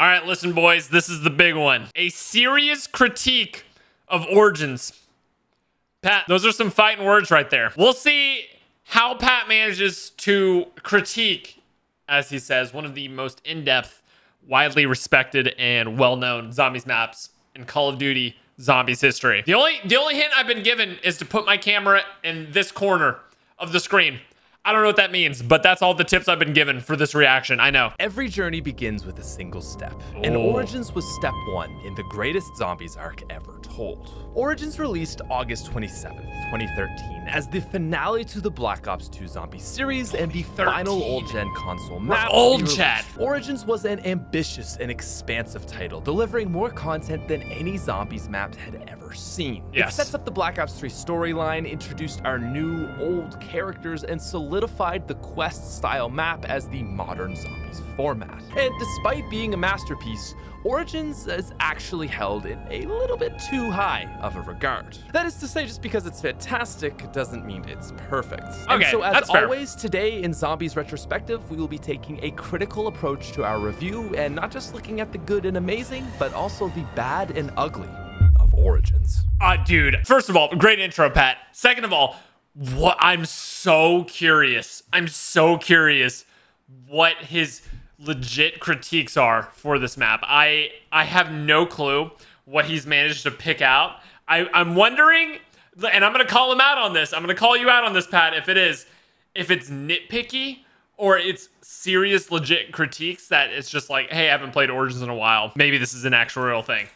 All right, listen, boys, this is the big one. A serious critique of Origins. Pat, those are some fighting words right there. We'll see how Pat manages to critique, as he says, one of the most in-depth, widely respected, and well-known zombies maps in Call of Duty Zombies history. The only hint I've been given is to put my camera in this corner of the screen. I don't know what that means, but that's all the tips I've been given for this reaction. I know. Every journey begins with a single step, and Origins was step 1 in the greatest zombies arc ever told. Origins released August 27th, 2013 as the finale to the Black Ops 2 zombie series and the final old-gen console map. Old chat. Origins was an ambitious and expansive title, delivering more content than any zombies map had ever seen. Yes. It sets up the Black Ops 3 storyline, introduced our new old characters, and solidified the quest-style map as the modern zombies format. And despite being a masterpiece, Origins is actually held in a little bit too high of a regard. That is to say, just because it's fantastic doesn't mean it's perfect. And Okay, so as that's fair. always, today in Zombies Retrospective, we will be taking a critical approach to our review and not just looking at the good and amazing, but also the bad and ugly of Origins. Dude, first of all, great intro, Pat. Second of all, I'm so curious. I'm so curious what his legit critiques are for this map. I have no clue what he's managed to pick out. I'm wondering, and I'm gonna call him out on this. I'm gonna call you out on this, Pat, if it's nitpicky or it's serious legit critiques that it's just like, hey, I haven't played Origins in a while. Maybe this is an actual real thing.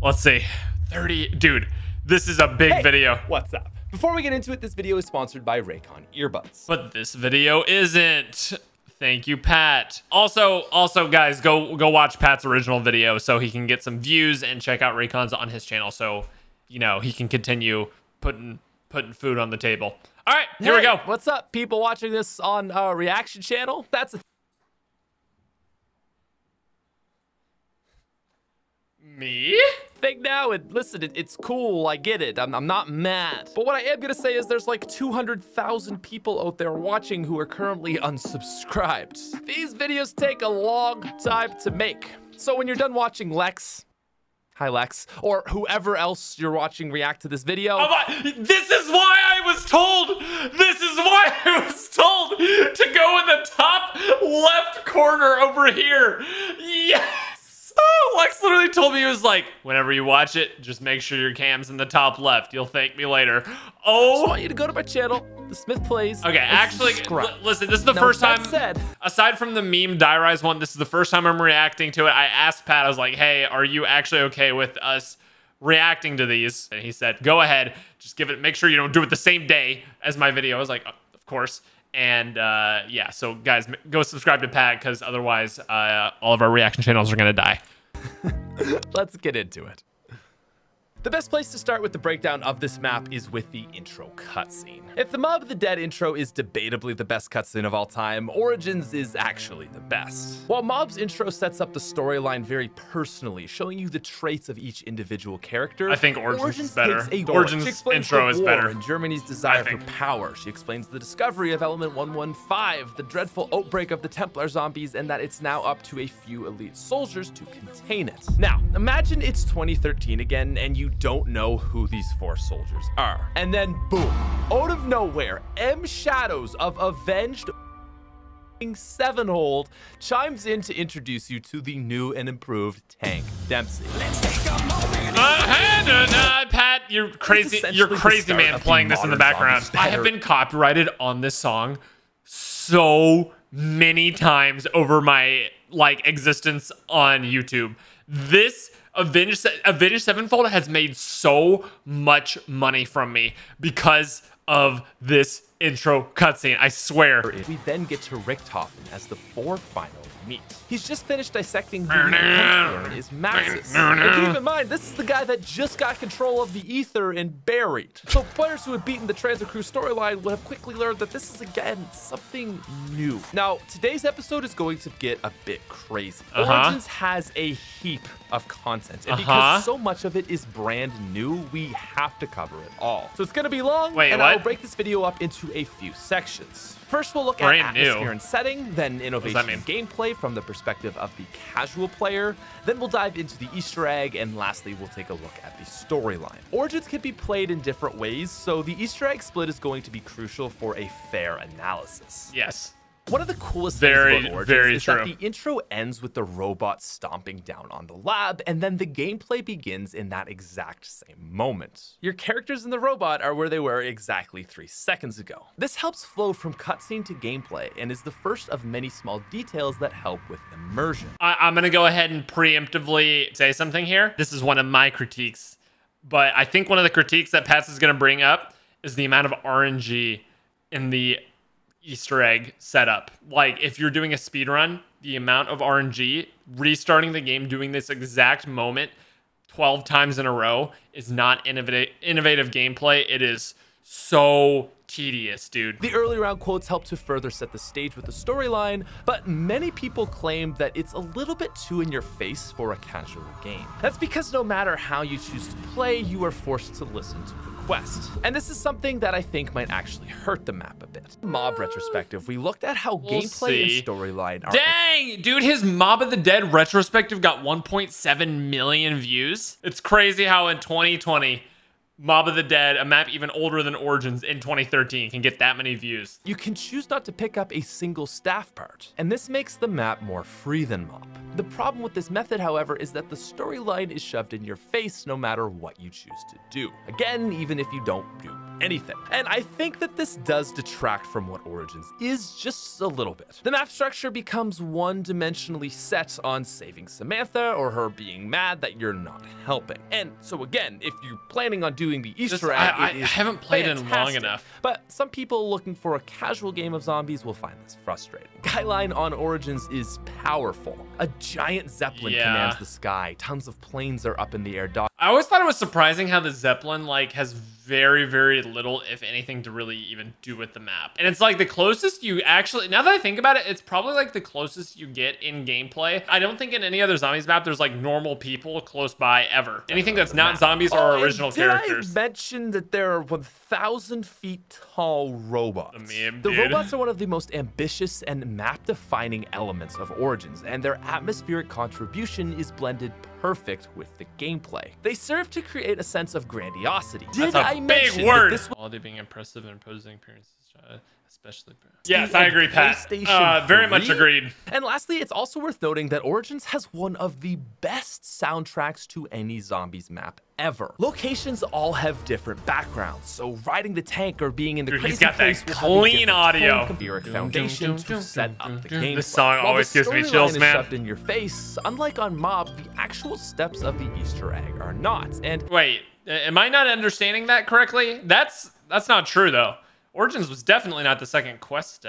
Let's see. 30, dude, this is a big video. What's up? Before we get into it, this video is sponsored by Raycon earbuds. But this video isn't. Thank you, Pat. Also, guys, go watch Pat's original video so he can get some views and check out Raycon's on his channel so, you know, he can continue putting food on the table. All right, here we go. What's up, people watching this on our reaction channel? That's Me? thing now, and listen, it's cool, I get it, I'm not mad. But what I am gonna say is there's like 200,000 people out there watching who are currently unsubscribed. These videos take a long time to make. So when you're done watching Lex, hi Lex, or whoever else you're watching react to this video. This is why I was told to go in the top left corner over here. Yes! Oh, Lex literally told me, he was like, whenever you watch it, just make sure your cam's in the top left. You'll thank me later. Oh. I just want you to go to my channel, The Smith Plays. Okay, actually, listen, this is the first time, aside from the meme Die Rise one, this is the first time I'm reacting to it. I asked Pat, I was like, hey, are you actually okay with us reacting to these? And he said, go ahead, just give it, make sure you don't do it the same day as my video. I was like, of course. And yeah, so guys, go subscribe to Pat because otherwise all of our reaction channels are gonna die. Let's get into it. The best place to start with the breakdown of this map is with the intro cutscene. If the Mob of the Dead intro is debatably the best cutscene of all time, Origins is actually the best. While Mob's intro sets up the storyline very personally, showing you the traits of each individual character, I think Origins is better. Origins intro is better. And Germany's desire for power. She explains the discovery of Element 115, the dreadful outbreak of the Templar zombies, and that it's now up to a few elite soldiers to contain it. Now, imagine it's 2013 again, and you don't know who these 4 soldiers are. And then boom, out of nowhere, M Shadows of Avenged 7-Hold chimes in to introduce you to the new and improved Tank Dempsey. Pat, you're crazy man playing this in the background. I have been copyrighted on this song so many times over my existence on YouTube. This Avenged Sevenfold has made so much money from me because of this intro cutscene, I swear. We then get to Richthofen as the 4 final meet. He's just finished dissecting who the is Maxis. And keep in mind, this is the guy that just got control of the ether and buried. So players who had beaten the Transit Crew storyline would have quickly learned that this is again something new. Now, today's episode is going to get a bit crazy. Origins has a heap of content content. And because so much of it is brand new, we have to cover it all. So it's going to be long, and I'll break this video up into a few sections. First, we'll look at atmosphere and setting, then innovation and gameplay from the perspective of the casual player. Then we'll dive into the Easter egg, and lastly, we'll take a look at the storyline. Origins can be played in different ways, so the Easter egg split is going to be crucial for a fair analysis. Yes. One of the coolest things about Origins is that the intro ends with the robot stomping down on the lab, and then the gameplay begins in that exact same moment. Your characters in the robot are where they were exactly 3 seconds ago. This helps flow from cutscene to gameplay, and is the first of many small details that help with immersion. I'm gonna go ahead and preemptively say something here. This is one of my critiques, but I think one of the critiques that Pats is gonna bring up is the amount of RNG in the Easter egg setup. Like, if you're doing a speed run, the amount of RNG restarting the game doing this exact moment 12 times in a row is not innovative gameplay. It is so tedious, dude. The early round quotes help to further set the stage with the storyline, but many people claim that it's a little bit too in your face for a casual game. That's because no matter how you choose to play, you are forced to listen to the quest. And this is something that I think might actually hurt the map a bit. Mob retrospective, we looked at how gameplay and storyline are— Dang, dude, his Mob of the Dead retrospective got 1.7 million views. It's crazy how in 2020, Mob of the Dead, a map even older than Origins in 2013, can get that many views. You can choose not to pick up a single staff part, and this makes the map more free than Mob. The problem with this method, however, is that the storyline is shoved in your face no matter what you choose to do. Again, even if you don't do anything. And I think that this does detract from what Origins is just a little bit. The map structure becomes one-dimensionally set on saving Samantha or her being mad that you're not helping. And so again, if you're planning on doing the Easter egg, I haven't played in long enough. But some people looking for a casual game of zombies will find this frustrating. Skyline on Origins is powerful. A giant Zeppelin commands the sky. Tons of planes are up in the air. I always thought it was surprising how the Zeppelin has very, very little, if anything, to really even do with the map. And it's like the closest you actually, now that I think about it, it's probably like the closest you get in gameplay. I don't think in any other zombies map there's like normal people close by ever. Anything that's not zombies or original characters. Did I mention that there are 1,000 feet tall robots? The robots are one of the most ambitious and map-defining elements of Origins, and their atmospheric contribution is blended perfect with the gameplay. They serve to create a sense of grandiosity. That's a big word. Quality being impressive and imposing appearances, especially. Yes, I agree, Pat. Very much agreed. And lastly, it's also worth noting that Origins has one of the best soundtracks to any zombies map ever. Locations all have different backgrounds, so riding the tank or being in the crazy place will have clean audio. Foundation to set up the game. This song always gives me chills, man. Shoved in your face. Unlike on Mob, the actual steps of the Easter egg are not. And wait, am I not understanding that correctly? That's not true though. Origins was definitely not the second quest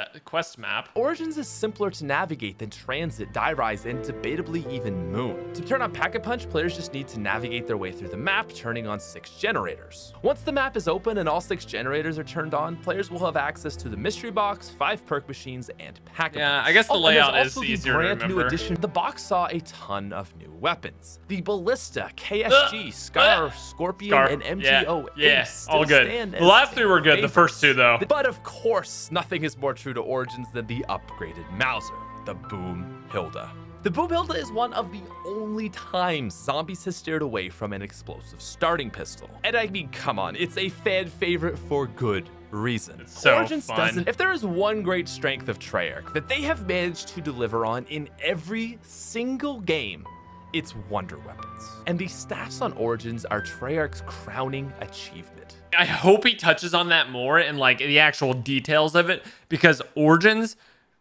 map. Origins is simpler to navigate than Transit, Die Rise, and debatably even Moon. To turn on Pack-a-Punch, players just need to navigate their way through the map, turning on 6 generators. Once the map is open and all 6 generators are turned on, players will have access to the mystery box, 5 perk machines, and Pack-a-Punch. Yeah, I guess the layout is easier to remember. New addition, the box saw a ton of new weapons. The Ballista, KSG, Scar, Scorpion, and MGO. Yeah, all good. The last 3 were good. The first 2 though. But of course, nothing is more true to Origins than the upgraded Mauser, the Boom Hilda. The Boom Hilda is one of the only times zombies has steered away from an explosive starting pistol. And I mean, come on, it's a fan favorite for good reason. It's so Origins fun. doesn't. If there is one great strength of Treyarch that they have managed to deliver on in every single game, it's wonder weapons. And the staffs on Origins are Treyarch's crowning achievement. I hope he touches on that more in like the actual details of it, because Origins,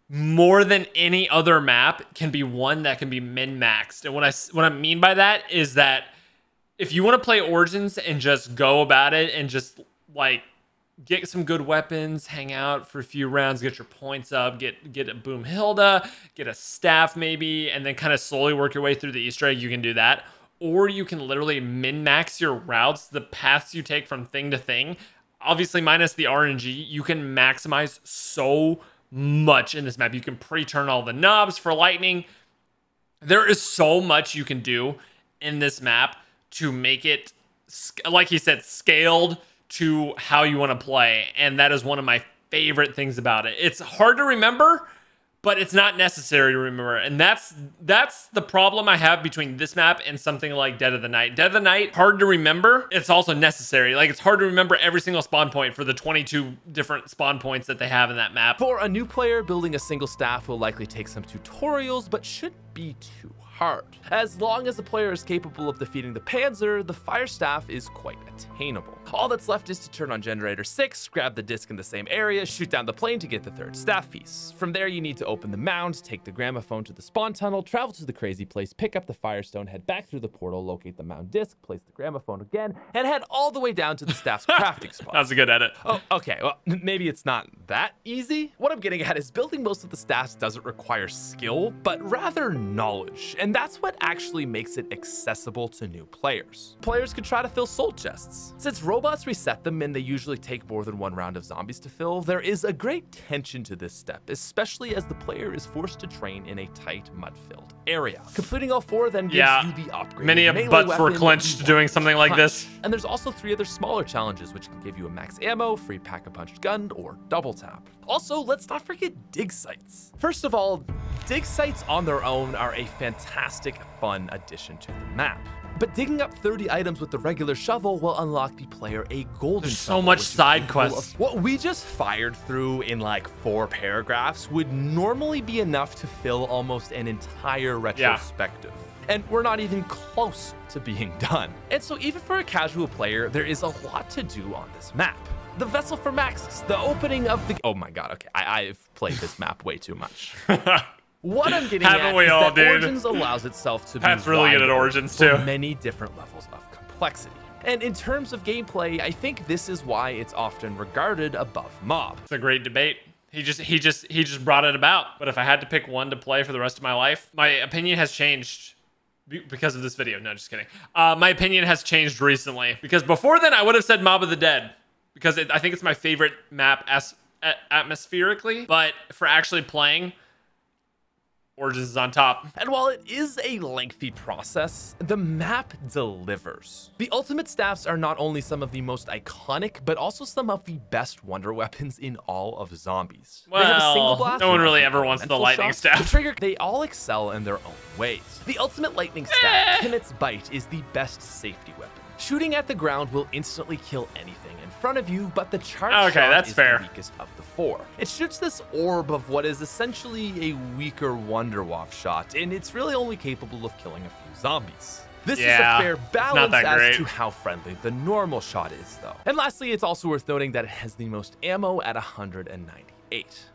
more than any other map, can be one that can be min-maxed. And what I mean by that is that if you want to play Origins and just go about it and just like get some good weapons, hang out for a few rounds, get your points up, get a Boom Hilda, get a staff maybe, and then kind of slowly work your way through the Easter egg, you can do that. Or you can literally min-max your routes, the paths you take from thing to thing. Obviously, minus the RNG, you can maximize so much in this map. You can pre-turn all the knobs for lightning. There is so much you can do. in this map to make it, like he said, scaled to how you want to play. And that is one of my favorite things about it. It's hard to remember, but it's not necessary to remember. And that's the problem I have between this map and something like Dead of the Night. Dead of the Night, hard to remember. It's also necessary. Like, it's hard to remember every single spawn point for the 22 different spawn points that they have in that map. For a new player, building a single staff will likely take some tutorials, but shouldn't be too hard. As long as the player is capable of defeating the Panzer, the fire staff is quite attainable. All that's left is to turn on generator 6, grab the disc in the same area, shoot down the plane to get the third staff piece. From there, you need to open the mound, take the gramophone to the spawn tunnel, travel to the crazy place, pick up the firestone, head back through the portal, locate the mound disc, place the gramophone again, and head all the way down to the staff's crafting spot. That's a good edit. Oh, okay, well, maybe it's not that easy. What I'm getting at is building most of the staffs doesn't require skill, but rather knowledge, and that's what actually makes it accessible to new players. Players could try to fill soul chests. Since robots reset them and they usually take more than one round of zombies to fill, there is a great tension to this step, especially as the player is forced to train in a tight, mud-filled area. Completing all 4 then gives you the upgrade. Many of butts were clenched doing something like this. And there's also 3 other smaller challenges which can give you a max ammo, free pack-a-punch gun, or double tap. Also, let's not forget dig sites. First of all, dig sites on their own are a fantastic, fun addition to the map. But digging up 30 items with the regular shovel will unlock the player a golden There's shovel, so much side quests. What we just fired through in like 4 paragraphs would normally be enough to fill almost an entire retrospective. And we're not even close to being done. And so even for a casual player, there is a lot to do on this map. The vessel for Maxis, the opening of the... Oh my god, okay, I've played this map way too much. What I'm getting at is that Origins allows itself to Pat's really good at Origins too. Many different levels of complexity. And in terms of gameplay, I think this is why it's often regarded above Mob. It's a great debate. He just brought it about. But if I had to pick one to play for the rest of my life, my opinion has changed because of this video. No, just kidding. My opinion has changed recently because before then I would have said Mob of the Dead because I think it's my favorite map atmospherically, but for actually playing, Origins is on top. And while it is a lengthy process, the map delivers. The ultimate staffs are not only some of the most iconic, but also some of the best wonder weapons in all of zombies. Well, they have a single blast, no one really ever wants the lightning staff. The trigger, they all excel in their own ways. The ultimate lightning staff, Pinnett's Bite, is the best safety weapon. Shooting at the ground will instantly kill anything in front of you, but the charge shot is the weakest of the 4. It shoots this orb of what is essentially a weaker Wonderwaffe shot, and it's really only capable of killing a few zombies. This is a fair balance as to how friendly the normal shot is, though. And lastly, it's also worth noting that it has the most ammo at 198.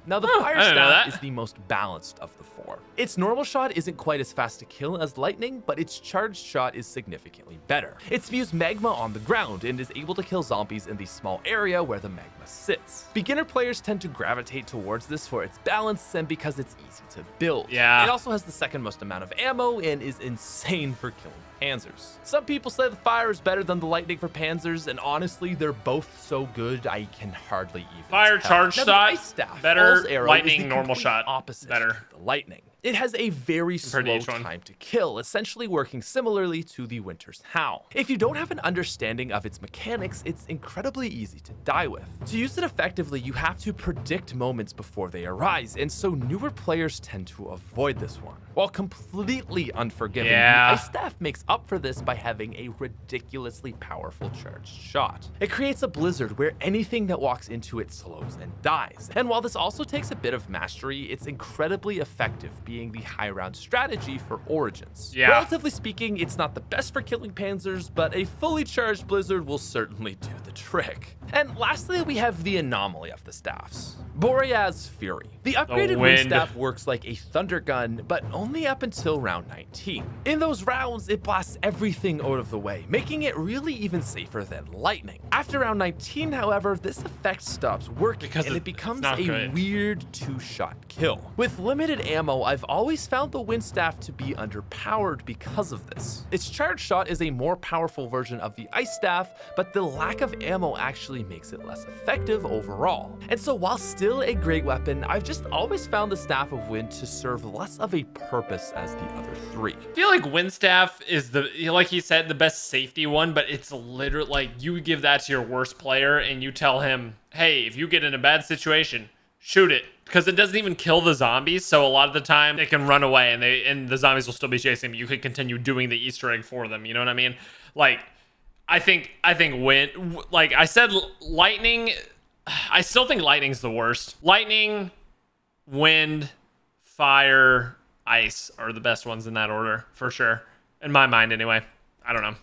Now, the fire staff is the most balanced of the 4. Its normal shot isn't quite as fast to kill as lightning, but its charged shot is significantly better. It spews magma on the ground and is able to kill zombies in the small area where the magma sits. Beginner players tend to gravitate towards this for its balance and because it's easy to build. It also has the second most amount of ammo and is insane for killing Panzers. Some people say the fire is better than the lightning for Panzers, and honestly, they're both so good I can hardly even Fire tell. charge shot, better. Lightning normal shot, opposite better. The lightning. It has a very slow time to kill, essentially working similarly to the Winter's Howl. If you don't have an understanding of its mechanics, it's incredibly easy to die with. To use it effectively, you have to predict moments before they arise, and so newer players tend to avoid this one. While completely unforgiving, the ice staff makes up for this by having a ridiculously powerful charged shot. It creates a blizzard where anything that walks into it slows and dies. And while this also takes a bit of mastery, it's incredibly effective, being the high round strategy for Origins. Relatively speaking, it's not the best for killing Panzers, but a fully charged blizzard will certainly do the trick. And lastly, we have the anomaly of the staffs. Boreas Fury. The upgraded wind staff works like a thunder gun, but only up until round 19. In those rounds, it blasts everything out of the way, making it really even safer than lightning. After round 19, however, this effect stops working and it becomes a weird 2-shot kill. With limited ammo, I've I've always found the wind staff to be underpowered because of this. Its charge shot is a more powerful version of the ice staff, but the lack of ammo actually makes it less effective overall. And so while still a great weapon, I've just always found the Staff of Wind to serve less of a purpose as the other three. I feel like wind staff is like he said, the best safety one, but it's literally like you give that to your worst player and you tell him, hey, if you get in a bad situation, shoot it. Because it doesn't even kill the zombies, so a lot of the time they can run away and the zombies will still be chasing them. You could continue doing the Easter egg for them, you know what I mean? Like, I think wind, like I said, lightning, I still think lightning's the worst. Lightning, wind, fire, ice are the best ones in that order, for sure. In my mind, anyway. I don't know.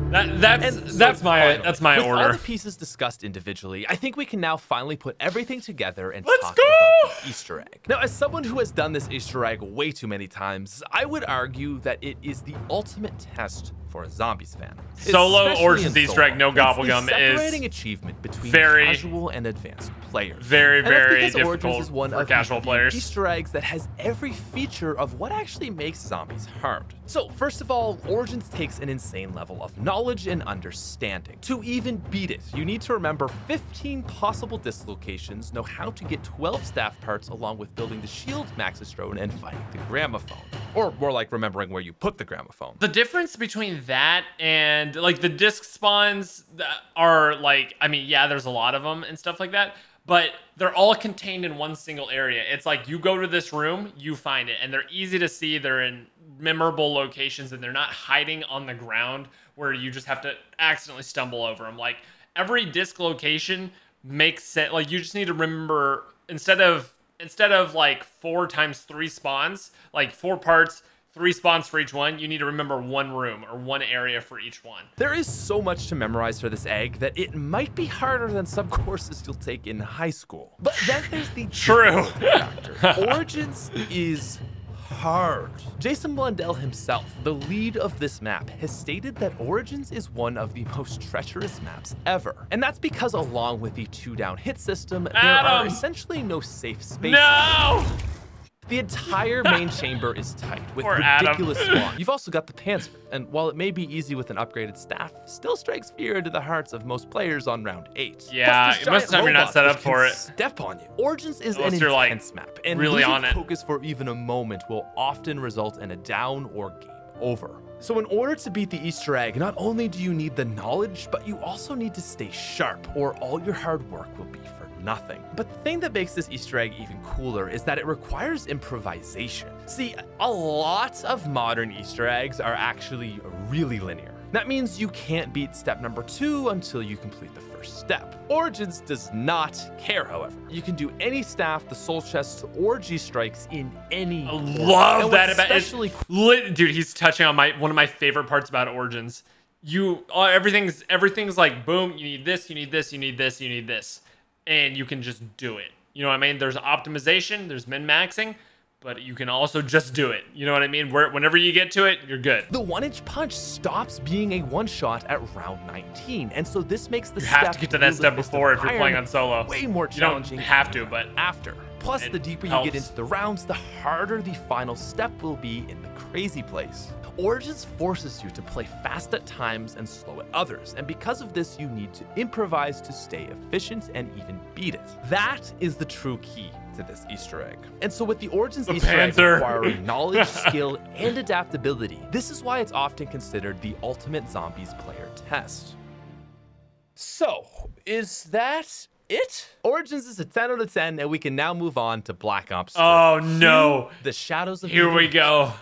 That's my with order. All the pieces discussed individually, I think we can now finally put everything together and Let's talk go! about the Easter egg. Now, as someone who has done this Easter egg way too many times, I would argue that it is the ultimate test for a Zombies fan. Solo Especially Origins in Easter egg, no Solo. gobblegum, It's the separating is achievement between very- casual and advanced players. Very, And that's very because Origins difficult is one for of casual the players. Easter eggs that has every feature of what actually makes zombies hard. So first of all, Origins takes an insane level of knowledge and understanding. To even beat it, you need to remember 15 possible dislocations, know how to get 12 staff parts along with building the shield Maxistrone and finding the gramophone. Or more like remembering where you put the gramophone. The difference between that and like the disc spawns that are like, I mean, yeah, there's a lot of them and stuff like that, but they're all contained in one single area. It's like you go to this room, you find it, and they're easy to see. They're in memorable locations and they're not hiding on the ground where you just have to accidentally stumble over them. Like every disc location makes sense. Like you just need to remember instead of like 4 times 3 spawns, like 4 parts, 3 spawns for each one, you need to remember 1 room or 1 area for each one. There is so much to memorize for this egg that it might be harder than some courses you'll take in high school. But then there's the True. factor. Origins is hard. Jason Blundell himself, the lead of this map, has stated that Origins is one of the most treacherous maps ever. And that's because along with the 2-down hit system, there are essentially no safe spaces. No! The entire main chamber is tight with Poor ridiculous spawn. You've also got the Panzer, and while it may be easy with an upgraded staff, still strikes fear into the hearts of most players on round 8. Yeah, Plus, most of the time you're not set up for it. Step on you. Origins is Unless an you're, like, intense map, and really losing on it. focus for even a moment will often result in a down or game over. So in order to beat the Easter egg, not only do you need the knowledge, but you also need to stay sharp, or all your hard work will be for nothing. But the thing that makes this Easter egg even cooler is that it requires improvisation. See, a lot of modern Easter eggs are actually really linear. That means you can't beat step number 2 until you complete the first step. Origins does not care, however. You can do any staff, the soul chests, or G-strikes in any order. Love that about it. Especially Dude, he's touching on one of my favorite parts about Origins. Everything's like, boom, you need this, you need this, you need this, you need this. And you can just do it. You know what I mean? There's optimization, there's min-maxing, but you can also just do it. You know what I mean? Whenever you get to it, you're good. The 1-inch punch stops being a one-shot at round 19, and so this makes the You have to get to that step before if you're playing on solo. way more You don't challenging. have to, but after. Plus, it the deeper you helps. get into the rounds, the harder the final step will be in the crazy place. Origins forces you to play fast at times and slow at others, and because of this, you need to improvise to stay efficient and even beat it. That is the true key to this Easter egg. And so with the Origins Easter egg Panther. requiring knowledge, skill, and adaptability, this is why it's often considered the ultimate zombies player test. So, is that it? Origins is a 10 out of 10, and we can now move on to Black Ops 3. Oh no. The Shadows of Here we Eden. go.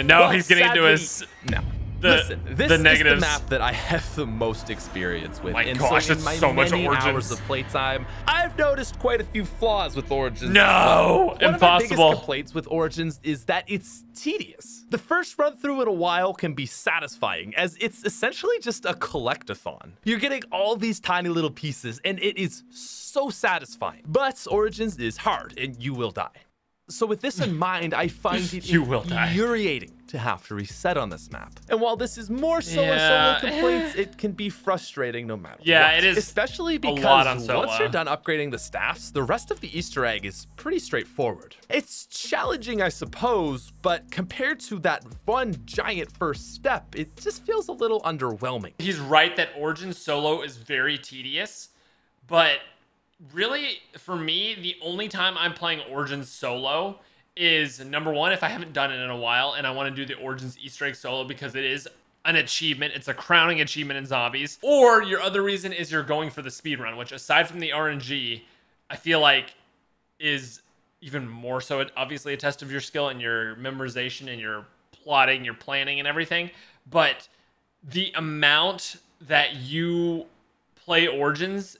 No, he's getting into his No. Listen, this is negatives. the map that I have the most experience with. My and gosh, so in it's my so much many Origins. hours of playtime, I've noticed quite a few flaws with Origins. No, One of my impossible. biggest complaints with Origins is that it's tedious. The first run through in a while can be satisfying, as it's essentially just a collectathon. You're getting all these tiny little pieces, and it is so satisfying. But Origins is hard, and you will die. So with this in mind, I find it You will die. infuriating to have to reset on this map. And while this is more so a Yeah. solo complaints, it can be frustrating no matter Yeah, what. it is Especially lot because on solo. once you're done upgrading the staffs, the rest of the Easter egg is pretty straightforward. It's challenging, I suppose, but compared to that one giant first step, it just feels a little underwhelming. He's right that Origin solo is very tedious, but really, for me, the only time I'm playing Origins solo is, number one, if I haven't done it in a while and I want to do the Origins Easter egg solo because it is an achievement. It's a crowning achievement in zombies. Or your other reason is you're going for the speed run, which aside from the RNG, I feel like is even more so obviously a test of your skill and your memorization and your plotting, your planning and everything. But the amount that you play Origins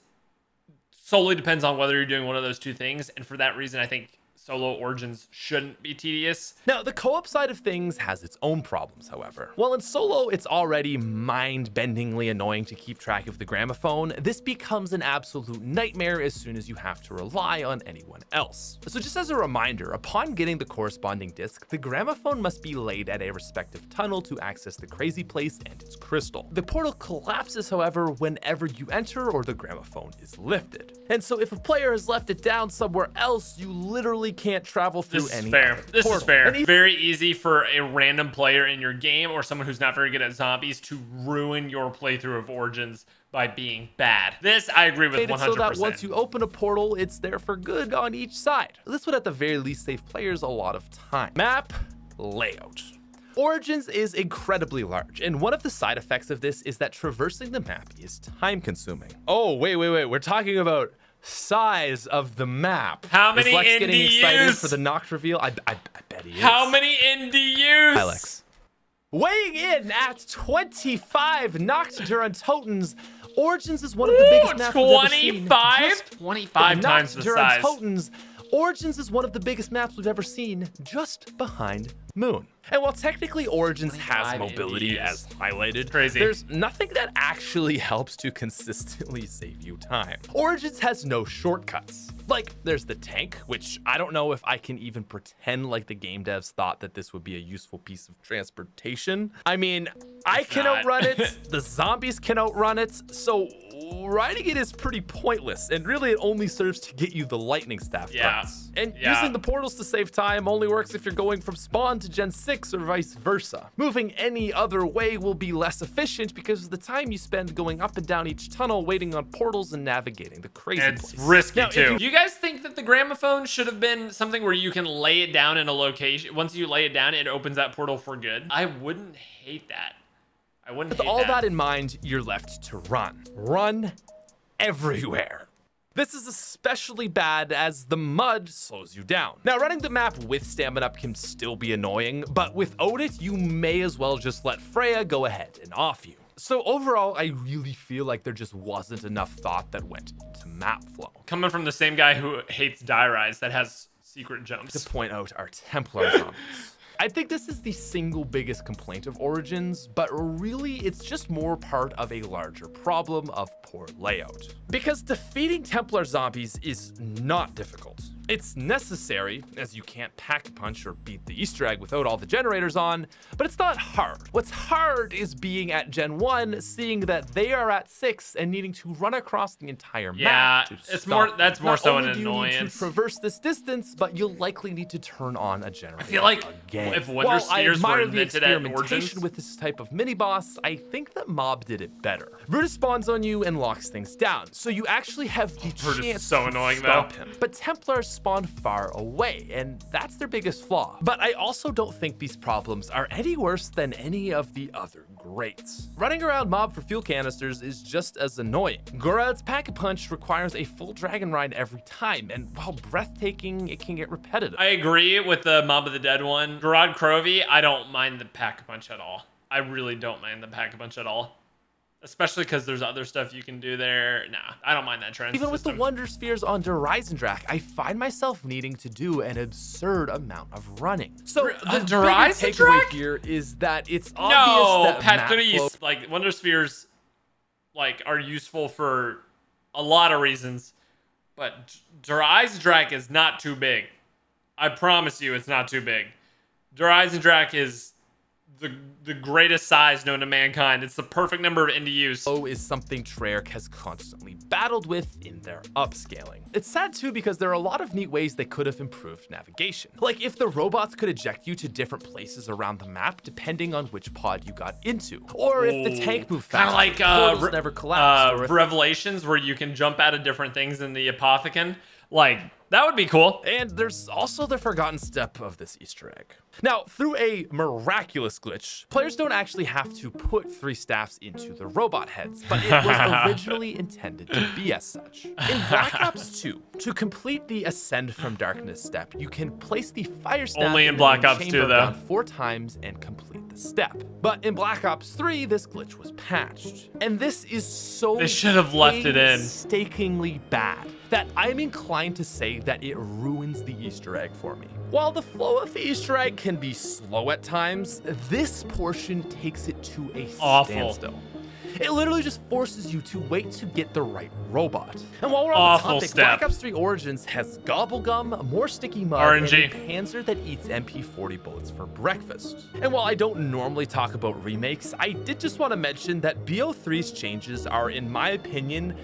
solely depends on whether you're doing one of those two things. And for that reason, I think solo Origins shouldn't be tedious. Now, the co-op side of things has its own problems, however. While in solo, it's already mind-bendingly annoying to keep track of the gramophone, this becomes an absolute nightmare as soon as you have to rely on anyone else. So just as a reminder, upon getting the corresponding disc, the gramophone must be laid at a respective tunnel to access the crazy place and its crystal. The portal collapses, however, whenever you enter or the gramophone is lifted. And so if a player has left it down somewhere else, you literally can't travel through This is any fair. other This is portal. fair. And Very easy for a random player in your game or someone who's not very good at zombies to ruin your playthrough of Origins by being bad. This I agree with 100%. So that once you open a portal, it's there for good on each side. This would at the very least save players a lot of time. Map layout. Origins is incredibly large, and one of the side effects of this is that traversing the map is time consuming. Oh, wait. We're talking about size of the map. How many Is Lex getting NDUs? excited for the Noct reveal? I bet he is. How many NDUs? Hi, Lex. Weighing in at 25 Noct Durantotens, Origins is one of the biggest maps we've ever seen. 25? 25 times the size. Durantotens, Origins is one of the biggest maps we've ever seen, just behind Moon. And while technically Origins has 25 mobility NDUs. as highlighted, Crazy. there's nothing that actually helps to consistently save you time. Origins has no shortcuts. Like, there's the tank, which I don't know if I can even pretend like the game devs thought that this would be a useful piece of transportation. I mean, I can not. outrun it, the zombies can outrun it, so riding it is pretty pointless, and really it only serves to get you the lightning staff parts. And using the portals to save time only works if you're going from spawn to Gen 6 or vice versa. Moving any other way will be less efficient because of the time you spend going up and down each tunnel waiting on portals and navigating the crazy It's place. risky Now, too. Do you guys think that the gramophone should have been something where you can lay it down in a location? Once you lay it down, it opens that portal for good. I wouldn't hate that. I wouldn't With hate all that. that in mind, you're left to run. Run everywhere. This is especially bad as the mud slows you down. Now, running the map with stamina up can still be annoying, but without it, you may as well just let Freya go ahead and off you. So overall, I really feel like there just wasn't enough thought that went into map flow. Coming from the same guy who hates Die Rise that has secret jumps. To point out our Templar zombies. I think this is the single biggest complaint of Origins, but really it's just more part of a larger problem of poor layout. Because defeating Templar zombies is not difficult. It's necessary, as you can't pack a punch or beat the Easter egg without all the generators on, but it's not hard. What's hard is being at Gen 1, seeing that they are at 6, and needing to run across the entire map to it's stop. more. That's more Not so an only do you need annoyance. to traverse this distance, but you'll likely need to turn on a generator. I feel like again. if Wonder While I Spheres were admire the invented at experimentation Origins, with this type of mini boss, I think that Mob did it better. Brutus spawns on you and locks things down, so you actually have the Brutus is chance so to annoying, stop though. him. But Templars spawn far away, and that's their biggest flaw. But I also don't think these problems are any worse than any of the other greats. Running around Mob for fuel canisters is just as annoying. Gorad's Pack-a-Punch requires a full dragon ride every time, and while breathtaking, it can get repetitive. I agree with the Mob of the Dead one. Gerard Crovey, I don't mind the Pack-a-Punch at all. I really don't mind the Pack-a-Punch at all. Especially because there's other stuff you can do there. Nah, I don't mind that trend Even with the system. Wonder Spheres on Drak, I find myself needing to do an absurd amount of running. So the bigger takeaway Drak? here is that it's No, obvious that map flow- Patrice, like Wonder Spheres, like are useful for a lot of reasons, but Drak is not too big. I promise you, it's not too big. Drak is the greatest size known to mankind. It's the perfect number of NDUs. Is something Treyarch has constantly battled with in their upscaling. It's sad too because there are a lot of neat ways they could have improved navigation. Like if the robots could eject you to different places around the map depending on which pod you got into. Or if the tank moved faster, like portals never collapsed. Revelations, where you can jump out of different things in the Apothecon. Like, that would be cool. And there's also the forgotten step of this Easter egg. Now, through a miraculous glitch, players don't actually have to put 3 staffs into the robot heads, but it was originally intended to be as such. In Black Ops 2, to complete the Ascend from Darkness step, you can place the fire staff only in Black Ops 2 though 4 times and complete the step. But in Black Ops 3, this glitch was patched. And this is so they should have left it in. Painstakingly bad that I'm inclined to say that it ruins the Easter egg for me. While the flow of the Easter egg can be slow at times, this portion takes it to a standstill. It literally just forces you to wait to get the right robot. And while we're on the topic, Black Ops 3 Origins has gobblegum, more sticky mud, RNG. and a Panzer that eats MP40 bullets for breakfast. And while I don't normally talk about remakes, I did just want to mention that BO3's changes are, in my opinion,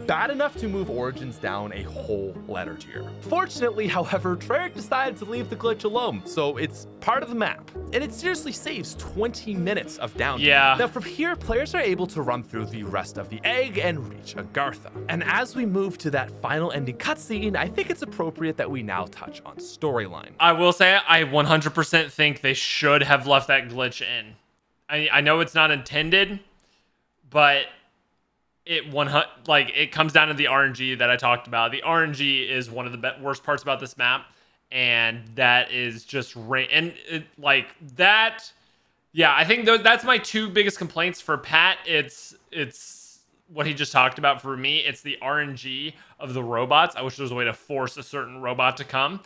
bad enough to move Origins down a whole letter tier. Fortunately, however, Treyarch decided to leave the glitch alone, so it's part of the map. And it seriously saves 20 minutes of downtime. Yeah. Now from here, players are able to run through the rest of the egg and reach Agartha. And as we move to that final ending cutscene, I think it's appropriate that we now touch on storyline. I will say, I 100% think they should have left that glitch in. I know it's not intended, but it comes down to the RNG that I talked about. The RNG is one of the worst parts about this map, and that is just yeah, I think that's my 2 biggest complaints for Pat. It's what he just talked about. For me, it's the RNG of the robots. I wish there was a way to force a certain robot to come,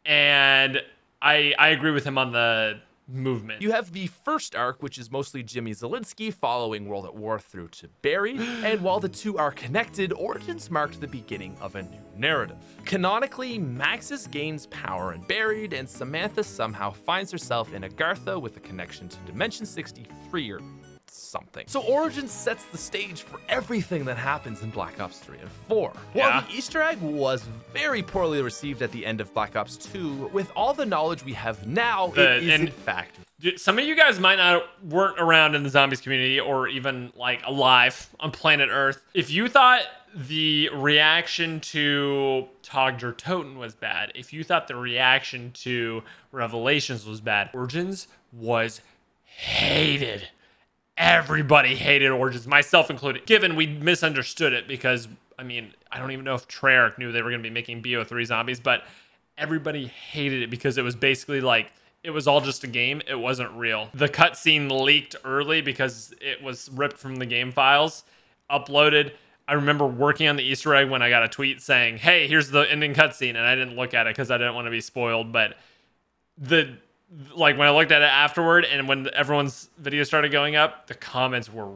and I agree with him on the movement. You have the first arc, which is mostly Jimmy Zielinski following World at War through to Buried, and while the 2 are connected, Origins marked the beginning of a new narrative. Canonically, Maxis gains power in Buried, and Samantha somehow finds herself in Agartha with a connection to Dimension 63 or something. So Origins sets the stage for everything that happens in Black Ops 3 and 4. While the Easter egg was very poorly received at the end of Black Ops 2, with all the knowledge we have now, it is in fact. Some of you guys weren't around in the zombies community or even like alive on planet Earth. If you thought the reaction to Togger Toten was bad, if you thought the reaction to Revelations was bad, Origins was hated. Everybody hated Origins, myself included, given we misunderstood it because, I mean, I don't even know if Treyarch knew they were going to be making BO3 zombies, but everybody hated it because it was basically like, it was all just a game. It wasn't real. The cutscene leaked early because it was ripped from the game files, uploaded. I remember working on the Easter egg when I got a tweet saying, hey, here's the ending cutscene, and I didn't look at it because I didn't want to be spoiled, but when I looked at it afterward and when everyone's video started going up, the comments were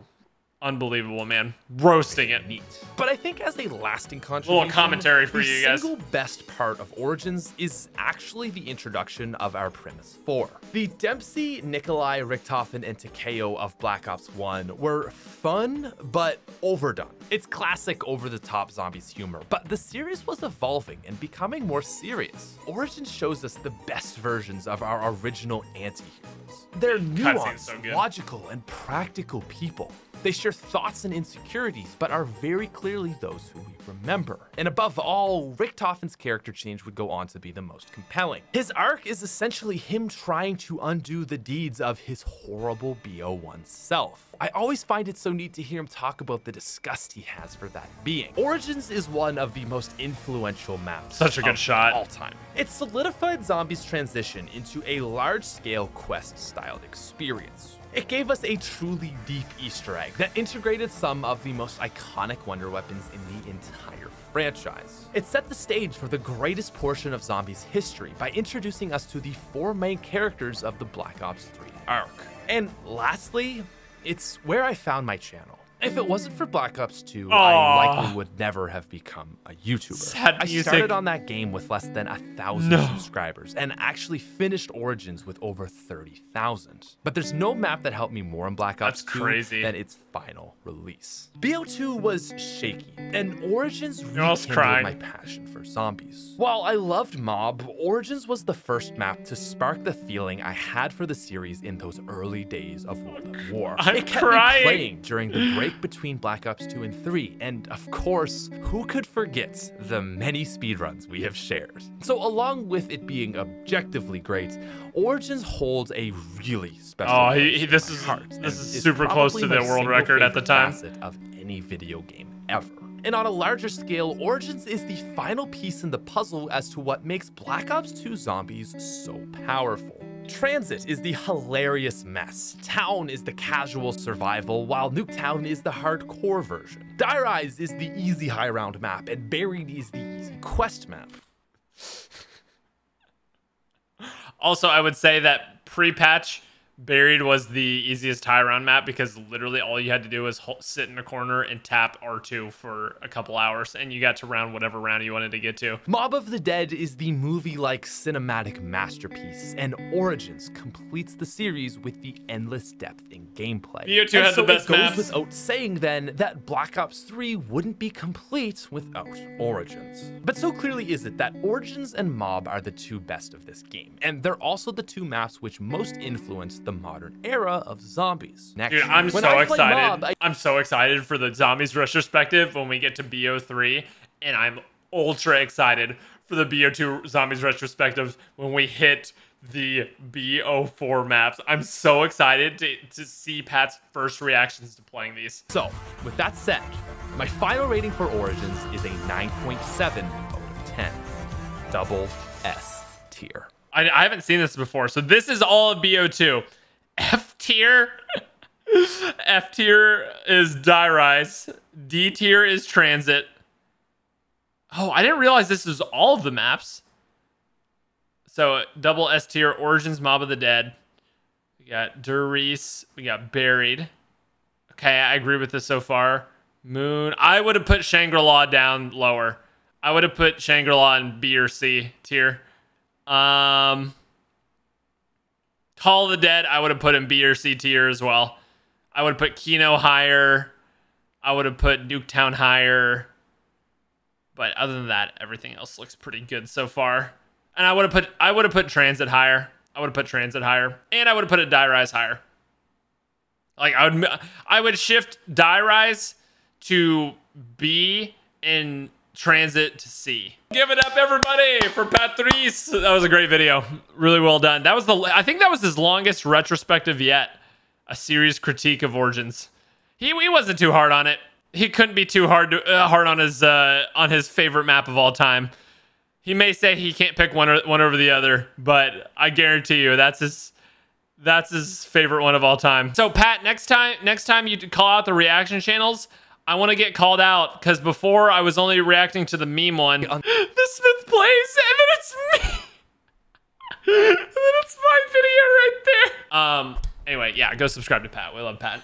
unbelievable, man. Roasting it. Neat. But I think as a lasting contribution, little commentary for you guys. The single best part of Origins is actually the introduction of our Premise 4. The Dempsey, Nikolai, Richthofen, and Takeo of Black Ops 1 were fun, but overdone. It's classic over-the-top zombies humor, but the series was evolving and becoming more serious. Origins shows us the best versions of our original anti-heroes. They're nuanced, logical, and practical people. They share thoughts and insecurities, but are very clearly those who we remember. And above all, Richthofen's character change would go on to be the most compelling. His arc is essentially him trying to undo the deeds of his horrible BO1 self. I always find it so neat to hear him talk about the disgust he has for that being. Origins is one of the most influential maps Such a good shot. All time. It solidified zombies' transition into a large-scale quest-styled experience. It gave us a truly deep Easter egg that integrated some of the most iconic wonder weapons in the entire franchise. It set the stage for the greatest portion of zombies' history by introducing us to the 4 main characters of the Black Ops 3 arc. And lastly, it's where I found my channel. If it wasn't for Black Ops 2, Aw. I likely would never have become a YouTuber. Sad I music. started on that game with less than 1,000 subscribers and actually finished Origins with over 30,000. But there's no map that helped me more in Black Ops 2 crazy. than its final release. BO2 was shaky, and Origins almost rekindled crying. my passion for zombies. While I loved Mob, Origins was the first map to spark the feeling I had for the series in those early days of World at War. I'm It kept crying. me playing during the break between Black Ops 2 and 3, and of course, who could forget the many speedruns we have shared? So along with it being objectively great, Origins holds a really special Oh, place in this my is heart, this and is is super close probably to my the world single record at the favorite time. facet of any video game ever. And on a larger scale, Origins is the final piece in the puzzle as to what makes Black Ops 2 Zombies so powerful. Transit is the hilarious mess. Town is the casual survival, while Nuketown is the hardcore version. Die Rise is the easy high round map, and Buried is the easy quest map. Also, I would say that pre-patch, Buried was the easiest high round map because literally all you had to do was sit in a corner and tap R2 for a couple hours, and you got to round whatever round you wanted to get to. Mob of the Dead is the movie-like cinematic masterpiece, and Origins completes the series with the endless depth in gameplay. BO2 And had so the best it goes maps. without saying then that Black Ops 3 wouldn't be complete without Origins. But so clearly is it that Origins and Mob are the two best of this game, and they're also the two maps which most influenced the modern era of zombies. Next, Dude, I'm when so I play excited. Mob, I'm so excited for the Zombies retrospective when we get to BO3, and I'm ultra excited for the BO2 Zombies retrospective when we hit the BO4 maps. I'm so excited to see Pat's first reactions to playing these. So, with that said, my final rating for Origins is a 9.7 out of 10. Double S tier. I haven't seen this before, so this is all of BO2. F tier. F tier is Die Rise. D tier is Transit. Oh, I didn't realize this is all of the maps. So double S tier, Origins, Mob of the Dead. We got Durice. We got Buried. Okay, I agree with this so far. Moon. I would have put Shangri-La down lower. I would have put Shangri-La in B or C tier. Call of the Dead, I would have put in B or C tier as well. I would have put Kino higher. I would have put Nuketown higher. But other than that, everything else looks pretty good so far. And I would have put Transit higher. I would have put Transit higher. And I would have put a Die Rise higher. Like I would shift Die Rise to B and Transit to C. Give it up, everybody, for Patrice. That was a great video. Really well done. That was I think that was his longest retrospective yet. A serious critique of Origins. He wasn't too hard on it. He couldn't be too hard on his favorite map of all time. He may say he can't pick one over the other, but I guarantee you that's his favorite one of all time. So Pat, next time you call out the reaction channels, I want to get called out because before I was only reacting to the meme one. The Smith plays, and then it's me. And then it's my video right there. Anyway, yeah, go subscribe to Pat. We love Pat.